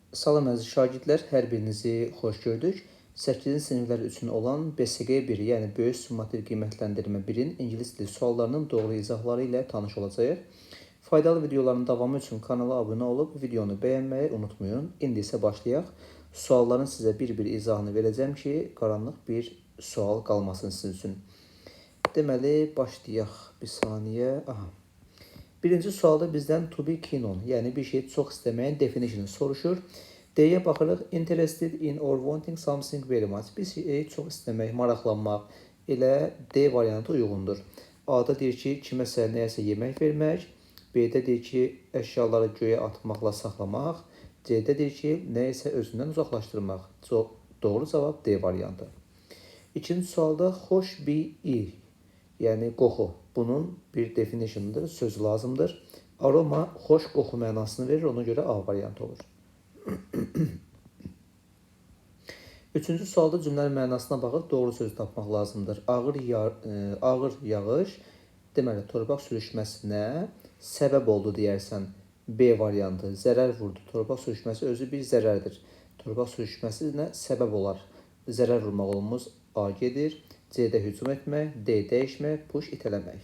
Salam əziz şagirdlər, hər birinizi xoş gördük. 8-ci siniflər üçün olan BSQ 1, yəni Böyük Summativ Qiymətləndirmə 1-in ingilis dili suallarının doğru izahları ilə tanış olacağıq. Faydalı videoların davamı üçün kanala abunə olub videonu bəyənməyi unutmayın. İndi isə başlayaq. Sualların sizə bir-bir izahını verəcəm ki, qaranlıq bir sual qalmasın sizin üçün. Deməli, başlayaq. Bir saniyə. Birinci sualda bizdən to be keen on, yəni bir şey çox istəməyin definition'ı soruşur. D-yə baxırıq, interested in or wanting something very much. Bir şeyi çox istəmək, maraqlanmaq elə D variantı uyğundur. A-da deyir ki, kiməsə nəyəsə yemək vermək. B-də deyir ki, əşyaları göyə atmaqla saxlamaq. C-də deyir ki, nəyəsə özündən uzaqlaşdırmaq. Doğru cavab D variantı. İkinci sualda xoş bir yəni qoxu. Bunun bir definition'ıdır, söz lazımdır. Aroma xoş qoxu mənasını verir, ona görə A variantı olur. Üçüncü sualda cümlənin mənasına baxıb doğru söz tapmaq lazımdır. Ağır yağış, deməli, torpaq sürüşməsinə səbəb oldu deyərsən. B variantı, zərər vurdu. Torpaq sürüşməsi özü bir zərərdir. Torpaq sürüşməsinə səbəb olar. Zərər vurmaq olmaz, A gedir. C-də hücum etmək, D dəyişmək, push itələmək.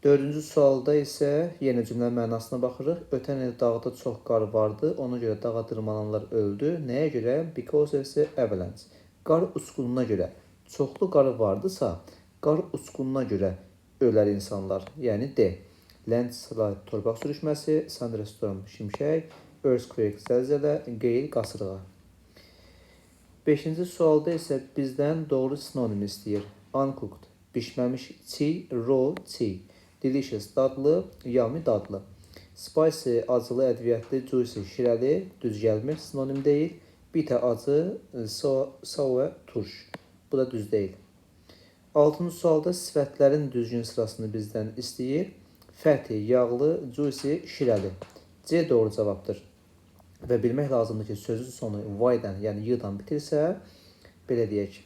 Dördüncü sualda isə yenə cümlənin mənasına baxırıq. Ötən il dağda çox qar vardı, ona görə dağa dırmananlar öldü. Nəyə görə? Because of the avalanche. Qar uçqununa görə. Çoxlu qarı vardısa, qar uçqununa görə ölər insanlar. Yəni D. Landslide torpaq sürüşməsi, thunderstorm şimşək, earthquake zəlzələ, qeyl qasırğa. Beşinci sualda isə bizdən doğru sinonim istəyir. Uncooked, bişməmiş çiğ, raw çiğ. Delicious, dadlı, yummy dadlı. Spicy, acılı, ədviyyətli, juicy, şirəli, düz gəlmir, sinonim deyil. Bitter, acı, sour, turş. Bu da düz deyil. Altıncı sualda sifətlərin düzgün sırasını bizdən istəyir. Fəthi, yağlı, juicy, şirəli. C doğru cavabdır. Və bilmək lazımdır ki, sözün sonu y-dən, yəni y-dan bitirsə, belə deyək,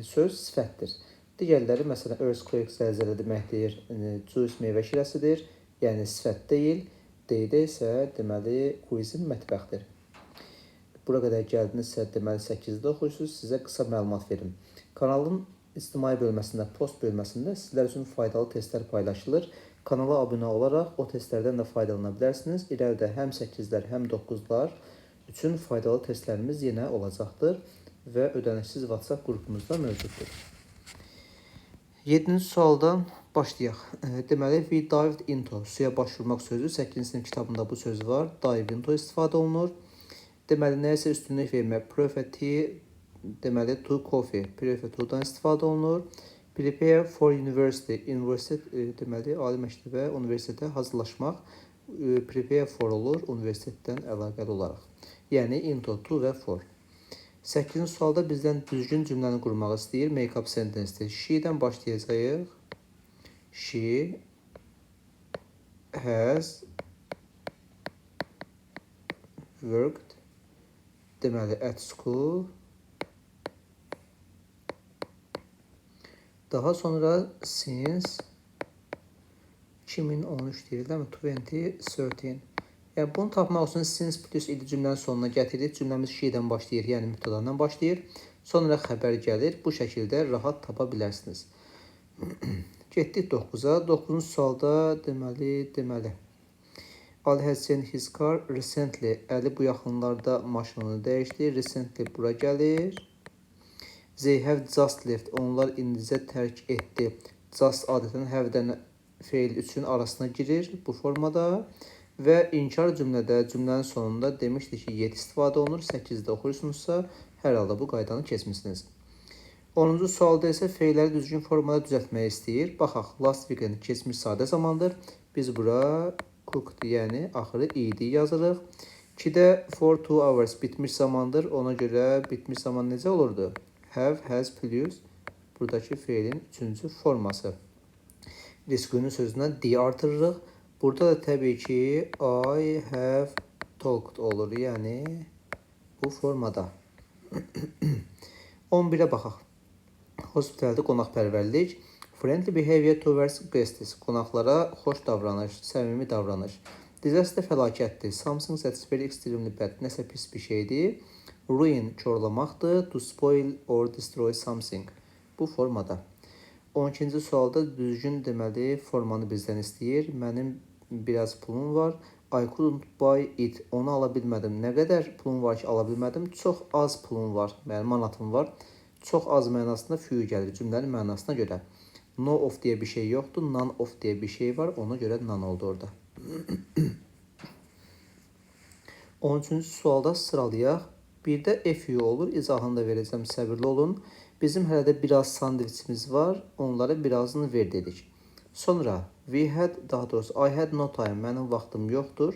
söz sifətdir. Digərləri, məsələn, earthquake zəlzələ deməkdir, juice meyvə şirəsidir, yəni sifət deyil. D-də isə, deməli, quizin mətbəxdir. Bura qədər gəldinizsə, deməli, 8-də oxuyursunuz, sizə qısa məlumat verim. Kanalın ictimai bölməsində, post bölməsində sizlər üçün faydalı testlər paylaşılır. Kanala abunə olaraq o testlərdən də faydalana bilərsiniz. İrəlidə həm 8-lər, həm 9-lar üçün faydalı testlərimiz yenə olacaqdır və ödənişsiz WhatsApp qrupumuzda mövcuddur. 7-ci sualdan başlayaq. Deməli, we dived into, suya baş vurmaq sözü 8-ci sinif kitabında bu söz var. Dive into istifadə olunur. Deməli, nəyəsə üstünlük vermək, prefer tea, deməli, to coffee, prefer to-dan istifadə olunur. Prepare for university, deməli, ali məktəbə, universitetə hazırlaşmaq, prepare for olur, universitetdən əlaqəli olaraq. Yəni, into, to və for. 8-ci sualda bizdən düzgün cümləni qurmaq istəyir, make-up sentence-dir. She-dən başlayacaq. She has worked, deməli, at school. Daha sonra since 2013 deyir, değil mi? 2013. Yəni bunu tapmaq üçün since plus id cümlənin sonuna gətirir. Cümləmiz şeydən başlayır, yəni mübtədadan başlayır. Sonra xəbər gəlir. Bu şəkildə rahat tapa bilərsiniz. Getdik 9-a. 9-cu sualda deməli. Ali has changed his car recently. Əli bu yaxınlarda maşınını dəyişdi. Recently bura gəlir. They have just left. Onlar indicə tərk etdi. Just adətən have-dən feil üçün arasına girir bu formada. Və inkar cümlədə, cümlənin sonunda demişdik ki, 7 istifadə olunur. 8-də oxuyursunuzsa, hər halda bu qaydanı keçmişsiniz. 10-cu sualda isə feilləri düzgün formada düzəltmək istəyir. Baxaq, last weekend keçmiş sadə zamandır. Biz bura cooked, yəni axırı idi yazırıq. 2-də for 2 hours bitmiş zamandır. Ona görə bitmiş zaman necə olurdu? Have, has plus buradakı feilin 3-cü forması. Riskünün sözündən D artırırıq. Burada da təbii ki I have talked olur. Yəni bu formada. 11-ə baxaq. Hospitaldə qonaqpərvərlik. Friendly behavior towards guests. Qonaqlara xoş davranış, səmimi davranış. Disaster fəlakətdir. Something that's very extremely bad. Nəsə pis bir şeydir. Ruin korlamaqdır. To spoil or destroy something. Bu formada. 12-ci sualda düzgün deməli formanı bizdən istəyir. Mənim biraz pulum var. I couldn't buy it. Onu ala bilmədim. Nə qədər pulum var ki, ala bilmədim? Çox az pulum var. Mənim manatım var. Çox az mənasında few gəlir cümlənin mənasına görə. No of deyə bir şey yoxdur. None of deyə bir şey var. Ona görə none oldu orada. 13-cü sualda sıralayaq. Bir də FU olur. İzahını da verəcəm. Səbirli olun. Bizim hələ də biraz sandviçimiz var. Onlara birazını ver dedik. Sonra daha doğrusu I had no time. Mənim vaxtım yoxdur.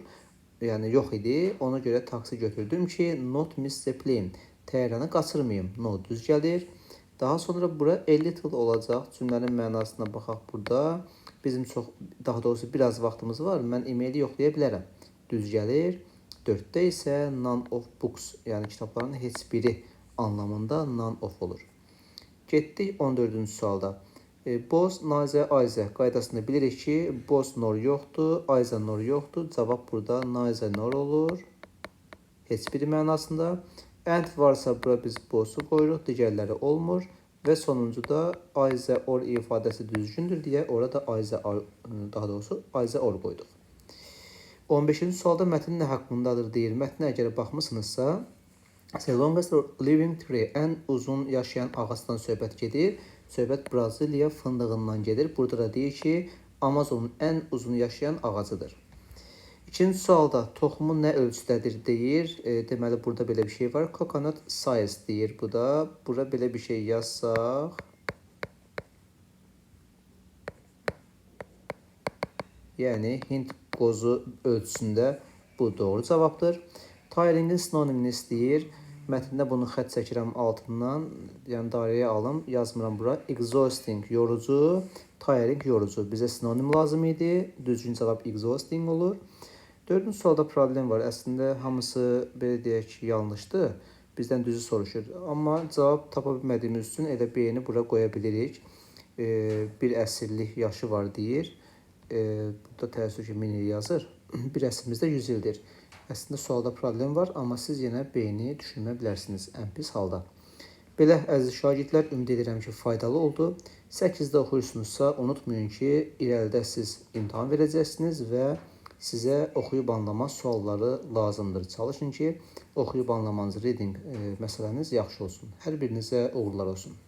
Yəni yox idi. Ona görə taksi götürdüm ki not miss the plane. Təyyarəni qaçırmayım. No düz gəlir. Daha sonra bura a little olacaq. Cümlənin mənasına baxaq burada. Bizim daha doğrusu biraz vaxtımız var. Mən e-maili yoxlaya bilərəm. Düz gəlir. 4-də isə none of books, yəni kitabların heç biri anlamında none of olur. Getdik 14-cü sualda. Boz, neither, either qaydasında bilirik ki, boz nor yoxdur, either nor yoxdur. Cavab burada neither nor olur. Heç biri mənasında. And varsa bura biz bozu qoyuruq, digərləri olmur. Və sonuncuda either or ifadəsi düzgündür deyə orada daha doğrusu either or qoyduq. 15-ci sualda mətn nə haqqındadır deyir. Mətnə əgər baxmısınızsa, the longest living tree, ən uzun yaşayan ağacdan söhbət gedir. Söhbət Braziliya fındığından gedir. Burada da deyir ki, Amazonun ən uzun yaşayan ağacıdır. İkinci sualda toxumu nə ölçüdədir deyir. Deməli, burada belə bir şey var. Coconut size deyir bu da. Bura belə bir şey yazsaq. Yəni, Hind qozu ölçüsündə bu doğru cavabdır. Tiringin sinonimini istəyir. Mətndə bunu xətt çəkirəm altından. Yəni, dairəyə alım. Yazmıram bura. Exhausting, yorucu. Tiring, yorucu. Bizə sinonim lazım idi. Düzgün cavab exhausting olur. 4-cü sualda problem var. Əslində, hamısı belə deyək ki, yanlışdır. Bizdən düzü soruşur. Amma cavab tapa bilmədiyimiz üçün elə B-ni bura qoya bilirik. Bir əsrlik yaşı var deyir. Burada təəssüf ki, 1000 il yazır. Bir əsrimizdə 100 ildir. Əslində, sualda problem var, amma siz yenə B-ni düşünmə bilərsiniz ən pis halda. Belə, əziz şagirdlər, ümid edirəm ki, faydalı oldu. 8-də oxuyursunuzsa, unutmayın ki, irəlidə siz imtahan verəcəksiniz və sizə oxuyub anlama sualları lazımdır. Çalışın ki, oxuyub anlamanız, reading məsələniz yaxşı olsun. Hər birinizə uğurlar olsun.